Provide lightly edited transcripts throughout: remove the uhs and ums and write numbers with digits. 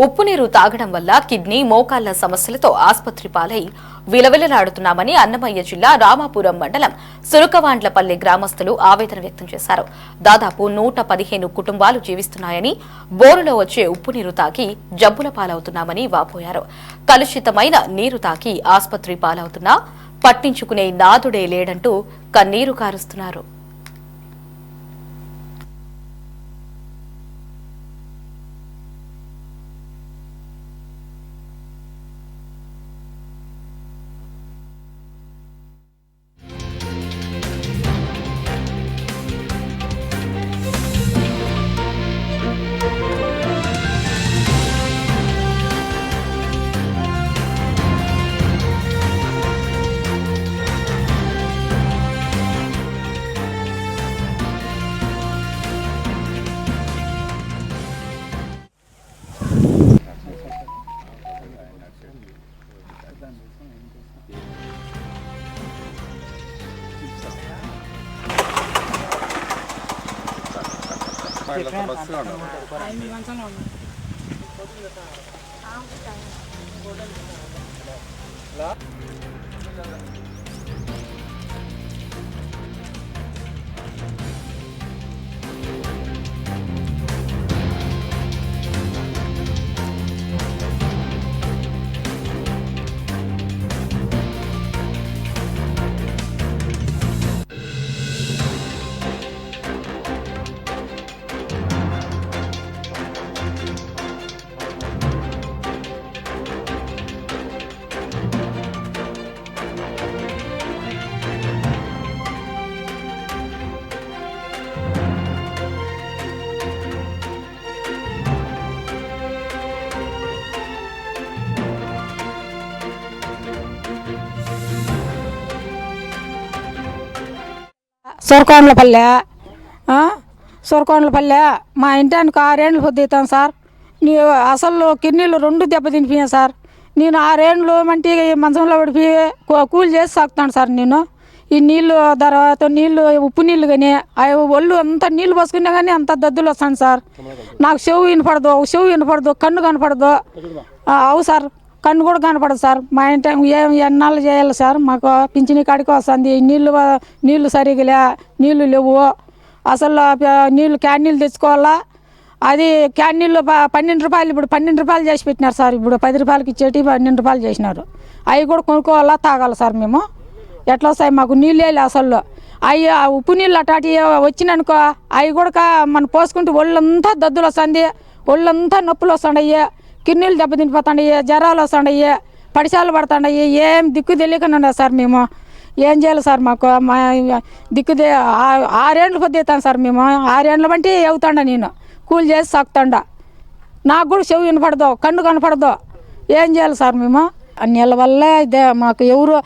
ఉప్పు నీరు తాగడం వల్ల కిడ్నీ మోకాళ్ల సమస్యలతో ఆసుపత్రి పాలై విలవిలలాడుతున్నామని అన్నమయ్య జిల్లా రామాపురం మండలం సురకవాండ్లపల్లి గ్రామస్తులు ఆవేదన వ్యక్తం చేశారు. దాదాపు 115 కుటుంబాలు జీవిస్తున్నాయని, బోరులో వచ్చే ఉప్పు నీరు తాగి జబ్బుల పాలవుతున్నామని వాపోయారు. కలుషితమైన నీరు తాగి ఆసుపత్రి పాలవుతున్నా పట్టించుకునే నాదుడే లేడంటూ కన్నీరు కారుస్తున్నారు. సొరకొండలపల్లె మా ఇంటానికి 6 ఏళ్ళు పొద్దుతాను సార్. అసలు కిడ్నీలు 2 దెబ్బతినిపోయాను సార్. నేను 6 ఏళ్ళు మంటి మంచంలో పడిపోయి కూలి చేసి సాగుతాను సార్. నేను ఈ నీళ్ళు తర్వాత ఉప్పు నీళ్ళు కానీ ఒళ్ళు అంతా నీళ్ళు పోసుకున్నా కానీ అంత దద్దులు వస్తాను సార్. నాకు చెవు వినపడదు, కన్ను కనపడదు. అవు సార్, కన్ను కూడా కనపడదు సార్. మా ఇంటి ఎన్నాళ్ళు చేయాలి సార్? మాకు పింఛని కాడికి వస్తుంది. నీళ్ళు సరిగా నీళ్ళు లేవు. అసలు నీళ్ళు క్యాన్ నీళ్ళు తెచ్చుకోవాలా. అది క్యాన్ నీళ్ళు 12 రూపాయలు, ఇప్పుడు 12 రూపాయలు చేసి పెట్టినారు సార్. ఇప్పుడు 10 రూపాయలకి ఇచ్చేటి 12 రూపాయలు చేసినారు. అవి కూడా కొనుక్కోవాలా, తాగాలి సార్. మేము ఎట్లా వస్తాయి? మాకు నీళ్ళే అసలు. అవి ఉప్పు నీళ్ళు అటాటి వచ్చిననుకో అవి కూడా మనం పోసుకుంటే ఒళ్ళంతా దద్దులు వస్తుంది, ఒళ్ళంతా నొప్పులు వస్తుండయి, కిడ్నీలు దెబ్బతినిపోతాయి, జ్వరాలు వస్తుండయి, పడిశాలు పడుతుండయి. ఏం దిక్కు తెలియకుండా సార్. మేము ఏం చేయాలి సార్? మాకు మా దిక్కు 6 ఏళ్ళు పొద్దుతాను సార్. మేము 6 ఏళ్ళ బట్టి అవుతాండ. నేను కూలి చేసి సాగుతాండ. నాకు కూడా చెవు వినపడదు, కన్ను కనపడదు. ఏం చేయాలి సార్? మేము నీళ్ళ వల్లే ఇదే. మాకు ఎవరు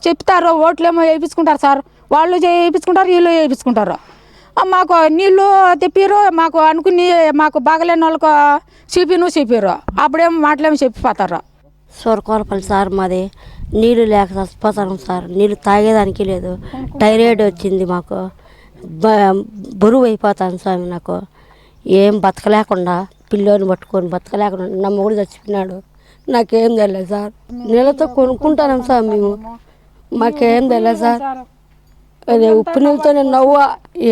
చెప్తారో ఓట్లేమో వేయించుకుంటారు సార్. వాళ్ళు వేయించుకుంటారు, వీళ్ళు వేయించుకుంటారు. మాకు నీళ్ళు తెప్పిరు, మాకు అనుకుని మాకు బాగలేని వాళ్ళకు చూపిరు. అప్పుడేమో మాటలేమో చెప్పిపోతారు. సొరకొండలపల్లి సార్ మాది. నీళ్ళు లేక చచ్చిపోతాను సార్. నీళ్ళు తాగేదానికి లేదు. థైరాయిడ్ వచ్చింది మాకు. బరువు అయిపోతాను స్వామి. నాకు ఏం బతకలేకుండా, పిల్లోని పట్టుకొని బతకలేకుండా నా మొగుడు చచ్చిపోయినాడు. నాకేం తెలియదు సార్. నీళ్ళతో కొనుక్కుంటాను సార్ మేము. మాకేం తెలియదు సార్. అదే ఉప్పు నీళ్ళతో నేను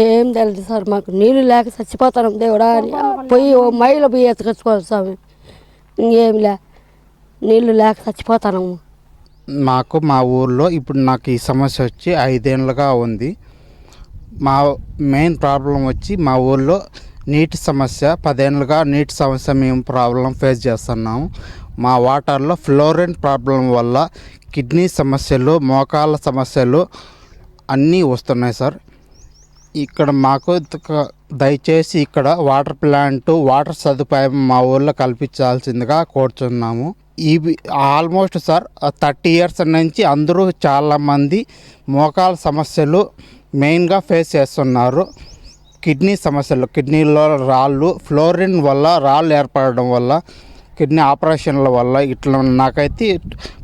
ఏం తెలియదు సార్. మాకు నీళ్ళు లేక చచ్చిపోతాను దేవుడా అని పోయి మైలో పోయి ఎత్తుకొచ్చుకోవాలి స్వామి. ఇంకేం నీళ్ళు లేక చచ్చిపోతాను. మాకు మా ఊర్లో ఇప్పుడు నాకు ఈ సమస్య వచ్చి 5 ఏళ్ళుగా ఉంది. మా మెయిన్ ప్రాబ్లం వచ్చి మా ఊర్లో నీటి సమస్య. 10 ఏళ్ళుగా నీటి సమస్య మేము ప్రాబ్లం ఫేస్ చేస్తున్నాము. మా వాటర్లో ఫ్లోరిన్ ప్రాబ్లం వల్ల కిడ్నీ సమస్యలు, మోకాళ్ళ సమస్యలు అన్నీ వస్తున్నాయి సార్. ఇక్కడ మాకు దయచేసి ఇక్కడ వాటర్ ప్లాంట్, వాటర్ సదుపాయం మా ఊళ్ళో కల్పించాల్సిందిగా కోరుచున్నాము. ఇవి ఆల్మోస్ట్ సార్ 30 ఇయర్స్ నుంచి అందరూ చాలామంది మోకాళ్ళ సమస్యలు మెయిన్గా ఫేస్ చేస్తున్నారు. కిడ్నీ సమస్యలు, కిడ్నీలో రాళ్ళు, ఫ్లోరిన్ వల్ల రాళ్ళు ఏర్పడడం వల్ల, కిడ్నీ ఆపరేషన్ల వల్ల ఇట్లా నాకైతే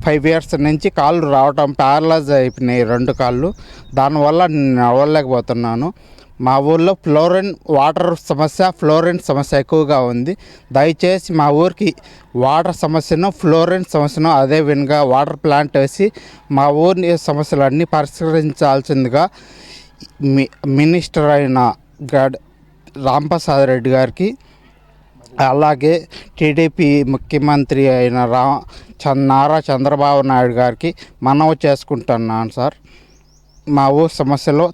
5 ఇయర్స్ నుంచి కాళ్ళు రావటం, ప్యారలైజ్ అయిపోయినాయి 2 కాళ్ళు. దానివల్ల నేను అవ్వలేకపోతున్నాను. మా ఊర్లో ఫ్లోరైన్ సమస్య ఎక్కువగా ఉంది. దయచేసి మా ఊరికి వాటర్ సమస్యను ఫ్లోరైన్ సమస్యను అదే విధంగా వాటర్ ప్లాంట్ వేసి మా ఊరి సమస్యలన్నీ పరిష్కరించాల్సిందిగా మినిస్టర్ అయిన రాంప్రసాద్ రెడ్డి గారికి, అలాగే టీడీపీ ముఖ్యమంత్రి అయిన నారా చంద్రబాబు నాయుడు గారికి మనవి చేసుకుంటున్నాను సార్. మా ఊరి సమస్యలు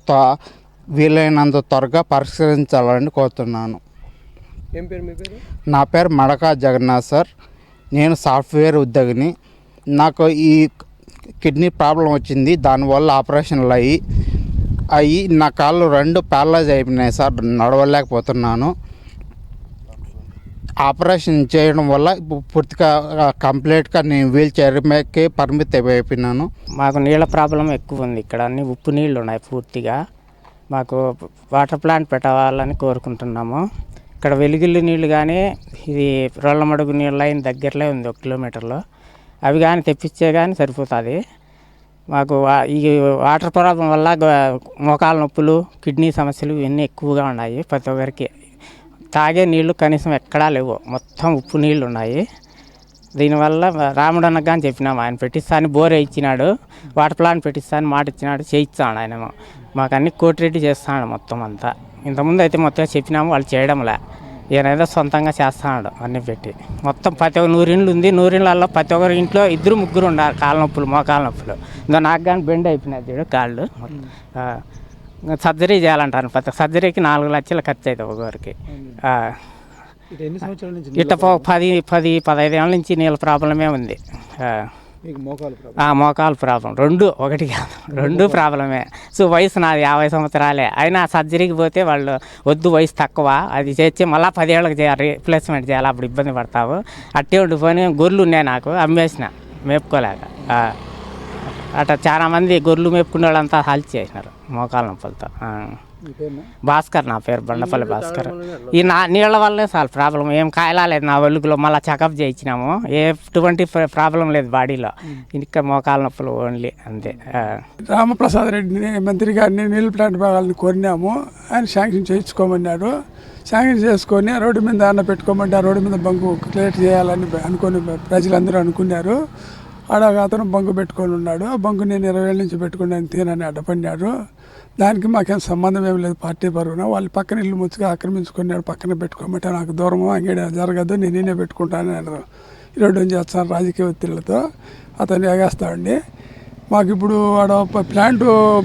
వీలైనంత త్వరగా పరిష్కరించాలని కోరుతున్నాను. ఏం పేరు మీ పేరు? నా పేరు మడకా జగన్నాథ్ సార్. నేను సాఫ్ట్వేర్ ఉద్యోగిని. నాకు ఈ కిడ్నీ ప్రాబ్లం వచ్చింది. దానివల్ల ఆపరేషన్లు అయ్యి నా కాళ్ళు 2 ప్యారలైజ్ అయిపోయినాయి సార్. నడవలేకపోతున్నాను. ఆపరేషన్ చేయడం వల్ల పూర్తిగా కంప్లీట్గా నేను వీల్ చైర్ మీదకి పరిమితం అయిపోయినాను. మాకు నీళ్ళ ప్రాబ్లం ఎక్కువ ఉంది. ఇక్కడ అన్ని ఉప్పు నీళ్ళు ఉన్నాయి పూర్తిగా. మాకు వాటర్ ప్లాంట్ పెట్టాలని కోరుకుంటున్నాము. ఇక్కడ వెలుగుల్లి నీళ్ళు కానీ ఇది రోళ్ళమడుగు నీళ్ళ లైన్ దగ్గరలో ఉంది 1 కిలోమీటర్లో. అవి కానీ తెప్పించే కానీ సరిపోతుంది. మాకు ఈ వాటర్ ప్రాబ్లం వల్ల మోకాల నొప్పులు, కిడ్నీ సమస్యలు ఇవన్నీ ఎక్కువగా ఉన్నాయి. ప్రతి ఒక్కరికి తాగే నీళ్లు కనీసం ఎక్కడా లేవు, మొత్తం ఉప్పు నీళ్ళు ఉన్నాయి. దీనివల్ల రాముడన్నకు కానీ చెప్పినాము, ఆయన పెట్టిస్తాను బోర్ ఇచ్చినాడు, వాటర్ ప్లాంట్ పెట్టిస్తాను మాట ఇచ్చినాడు, చేయిస్తాడు ఆయన. మాకు అన్ని కోటిరెడ్డి చేస్తున్నాడు మొత్తం అంతా. ఇంతకుముందు అయితే మొత్తం చెప్పినాము, వాళ్ళు చేయడంలే. ఈయన ఏదో సొంతంగా చేస్తున్నాడు అన్నీ పెట్టి. మొత్తం ప్రతి ఒక్క 100 ఇండ్లు ఉంది. 100 ఇండ్లలో ప్రతి ఒక్కరి ఇంట్లో 2-3 ఉన్నారు కాళ్ళ నొప్పులు, మోకాల నొప్పులు. ఇంకా నాకు కానీ బెండ్ అయిపోయినాయి చూడు కాళ్ళు. సర్జరీ చేయాలంటారు. ప్రతి సర్జరీకి 4 లక్షలు ఖర్చు అవుతుంది ఒకరికి. ఎన్ని సంవత్సరాల నుంచి ఇట్ట 10-15 ఏళ్ళ నుంచి నీళ్ళ ప్రాబ్లమే ఉంది. మీకు మోకాలు మోకాలు ప్రాబ్లం 2, ఒకటి కాదు 2 ప్రాబ్లమే. సో వయసు నాది 50 సంవత్సరాలే. అయినా సర్జరీకి పోతే వాళ్ళు వద్దు, వయసు తక్కువ, అది చేసి మళ్ళీ 10 ఏళ్ళకి చేయాలి, రీప్లేస్మెంట్ చేయాలి, అప్పుడు ఇబ్బంది పడతావు. అట్టే ఉండిపోయి గొర్రెలు ఉన్నాయి నాకు, అమ్మేసిన మేపుకోలేక. అట్లా చాలామంది గొర్రెలు మేపుకునే వాళ్ళంతా హాల్చి చేసినారు మోకాల నొప్పులతో. భాస్కర్ నా పేరు, బండపల్లి భాస్కర్. ఈ నీళ్ళ వల్లే చాలా ప్రాబ్లం. ఏం కాయలాలేదు నా ఒళ్ళులో. మళ్ళీ చెకప్ చేయించినాము, ఎటువంటి ప్రాబ్లం లేదు బాడీలో. ఇంకా మోకాల నొప్పులు ఓన్లీ అంతే. రామప్రసాద్ రెడ్డిని మంత్రి గారిని నీళ్ళ ప్లాంట్ భాగాలని కోరినాము. ఆయన శాంక్షన్ చేయించుకోమన్నాడు. శాంక్షన్ చేసుకొని రోడ్డు మీద అన్న పెట్టుకోమంటే ఆ రోడ్డు మీద బంకు క్లియర్ చేయాలని అనుకుని ప్రజలందరూ అనుకున్నారు. ఆడ అతను బంకు పెట్టుకొని ఉన్నాడు. ఆ బంకు నేను 20 ఏళ్ళ నుంచి పెట్టుకున్నాను తీనని అడ్డపడినాడు. దానికి మాకేం సంబంధం ఏమి లేదు. పార్టీ పరుగున వాళ్ళు పక్కన ఇల్లు ముచ్చుగా ఆక్రమించుకున్నాడు. పక్కన పెట్టుకోమంటే నాకు దూరము అంగడి జరగదు, నేనే పెట్టుకుంటాను అన్నారు. ఈ రెండు చేస్తాను రాజకీయ ఒత్తిళ్లతో అతను ఎగేస్తామండి. మాకు ఇప్పుడు ఆడ ప్లాంట్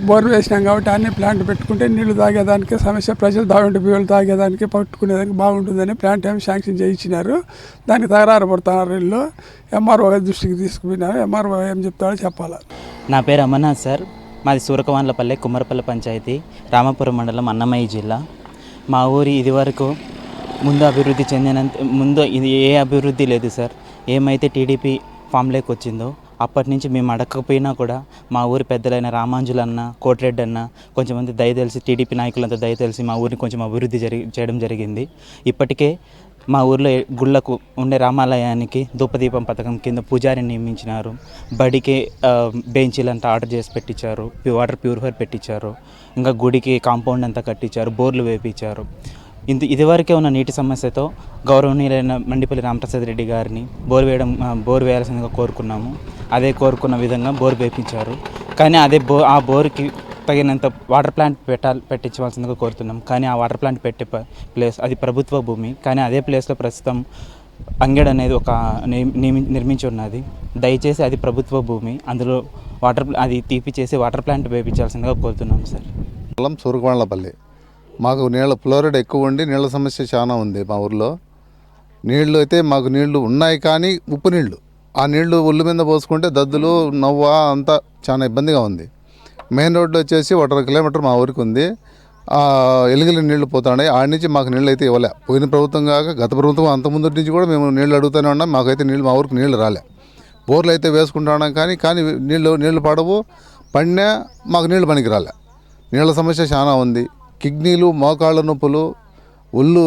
బోర్ వేసినాం కాబట్టి అన్ని ప్లాంట్ పెట్టుకుంటే నీళ్లు తాగేదానికి సమస్య, ప్రజలు తాగుంటే బియ్యలు తాగేదానికి పట్టుకునేదానికి బాగుంటుందని ప్లాంట్ ఏమి శాంక్షన్ చేయించినారు. దానికి తగరారు పడుతున్నారు వీళ్ళు. ఎంఆర్ఓ దృష్టికి తీసుకుపోయినారు. ఎంఆర్ఓ ఏం చెప్తాడో చెప్పాలి. నా పేరు అమర్నాథ్ సార్. మాది సూరకవాన్లపల్లె, కుమ్మరపల్లి పంచాయతీ, రామాపురం మండలం, అన్నమయ్య జిల్లా. మా ఊరి ఇదివరకు అభివృద్ధి చెందినంత ఇది ఏ అభివృద్ధి లేదు సార్. ఏమైతే టీడీపీ ఫామ్లోకి వచ్చిందో అప్పటి నుంచి మేము అడగకపోయినా కూడా మా ఊరి పెద్దలైన రామాంజులన్న, కోటిరెడ్డి అన్న, కొంచెంమంది దయ తెలిసి టీడీపీ నాయకులంతా దయ తెలిసి మా ఊరిని కొంచెం అభివృద్ధి చేయడం జరిగింది. ఇప్పటికే మా ఊర్లో గుళ్ళకు ఉండే రామాలయానికి ధూపదీపం పథకం కింద పూజారిని నియమించినారు. బడికి బెంచీలంతా ఆర్డర్ చేసి పెట్టించారు, వాటర్ ప్యూరిఫైర్ పెట్టించారు, ఇంకా గుడికి కాంపౌండ్ అంతా కట్టించారు, బోర్లు వేపించారు. ఇదివరకే ఉన్న నీటి సమస్యతో గౌరవనీయులైన మండిపల్లి రామప్రసాద్ రెడ్డి గారిని బోర్ వేయాల్సిందిగా కోరుకున్నాము. అదే కోరుకున్న విధంగా బోర్ వేయించారు. కానీ ఆ బోర్కి తగినంత వాటర్ ప్లాంట్ పెట్టించవలసిందిగా కోరుతున్నాం. కానీ ఆ వాటర్ ప్లాంట్ పెట్టే ప్లేస్ అది ప్రభుత్వ భూమి. కానీ అదే ప్లేస్లో ప్రస్తుతం అంగడి అనేది ఒక నిర్మించి ఉన్నది. దయచేసి అది ప్రభుత్వ భూమి, అందులో అది తీపిచేసి వాటర్ ప్లాంట్ వేయించాల్సిందిగా కోరుతున్నాం సార్. సూరకవాన్లపల్లి మాకు నీళ్ళ ఫ్లోరైడ్ ఎక్కువ ఉండి నీళ్ళ సమస్య చాలా ఉంది మా ఊర్లో. నీళ్లు అయితే మాకు నీళ్లు ఉన్నాయి, కానీ ఉప్పు నీళ్లు. ఆ నీళ్లు ఒళ్ళు మీద పోసుకుంటే దద్దులు, నవ్వ అంతా చాలా ఇబ్బందిగా ఉంది. మెయిన్ రోడ్డు వచ్చేసి 1.5 కిలోమీటర్ మా ఊరికి ఉంది. ఎలుగులు నీళ్లు పోతున్నాయి. ఆడి నుంచి మాకు నీళ్ళు అయితే ఇవ్వలే. పోయిన ప్రభుత్వం కాక గత ప్రభుత్వం అంతకుముందు నుంచి కూడా మేము నీళ్ళు అడుగుతూనే ఉన్నాం. మాకైతే మా ఊరికి నీళ్లు రాలే. బోర్లు అయితే వేసుకుంటా ఉన్నాం, కానీ నీళ్లు పడవు. పడినా మాకు నీళ్లు పనికి రాలే. నీళ్ళ సమస్య చాలా ఉంది. కిడ్నీలు, మోకాళ్ళ నొప్పులు, ఒళ్ళు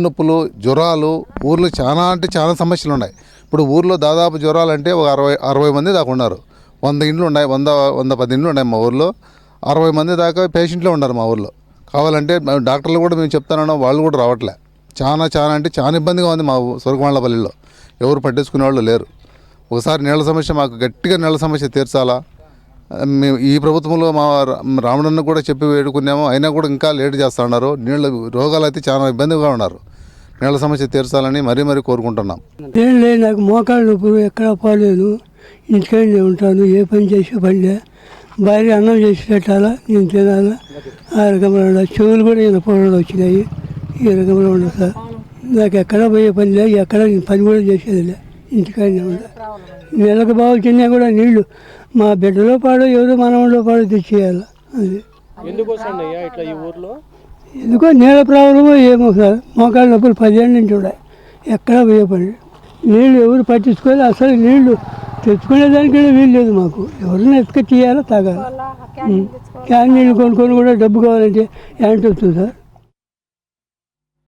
నొప్పులు, జ్వరాలు ఊర్లో చాలా చాలా సమస్యలు ఉన్నాయి. ఇప్పుడు ఊర్లో దాదాపు జ్వరాలు అంటే ఒక 60 మంది దాకా ఉన్నారు. 100 ఇండ్లు ఉన్నాయి, 110 ఇండ్లు ఉన్నాయి మా ఊర్లో. 60 మంది దాకా పేషెంట్లే ఉన్నారు మా ఊర్లో. కావాలంటే డాక్టర్లు కూడా మేము చెప్తానన్నా వాళ్ళు కూడా రావట్లే. చాలా అంటే చాలా ఇబ్బందిగా ఉంది మా సురకవాండ్లపల్లిలో. ఎవరు పట్టించుకునే వాళ్ళు లేరు. ఒకసారి నీళ్ళ సమస్య మాకు గట్టిగా నీళ్ళ సమస్య తీర్చాలా. మేము ఈ ప్రభుత్వంలో మా రామణన్న కూడా చెప్పి వేడుకున్నాము, అయినా కూడా ఇంకా లేట్ చేస్తూ ఉన్నారు. నీళ్ళ రోగాలు అయితే చాలా ఇబ్బందిగా ఉన్నారు. నీళ్ళ సమస్య తీర్చాలని మరీ కోరుకుంటున్నాం. ఏం లేదు, నాకు మోకాళ్ళ నొప్పి, ఎక్కడ పోలేను, ఇంటికాడనే ఉంటాను. ఏ పని చేసే పనిలే. భార్య అన్నం చేసి పెట్టాలా, నేను తినాలా. ఆ రకంలో ఉండాలి. చెవులు కూడా ఈయన పొడలు వచ్చినాయి. ఈ రకంలో ఉండదు సార్. నాకు ఎక్కడ పోయే పని లేదు, ఎక్కడ నేను పని కూడా చేసేదిలే, ఇంటికాడనే ఉండాలి. నెలకు బాగా తిన్నా కూడా నీళ్లు మా బిడ్డలో పాడో ఎవరో మనవలో పాడో తెచ్చేయాలి. అది ఎందుకో నీళ్ళ ప్రాబ్లమో ఏమో సార్. మోకాళ్ళ నొప్పులు 10 ఏళ్ళ నుంచి ఉన్నాయి. ఎక్కడ పోయే పని నీళ్ళు ఎవరు పట్టించుకోవాలి. అసలు నీళ్లు తెచ్చుకునేదానికి వీలు లేదు మాకు. ఎవరైనా ఎత్తుక తీయాలా, తాగాలి. క్యాన్ నీళ్ళు కొనుక్కొని కూడా డబ్బు కావాలంటే ఏంటి వస్తుంది సార్.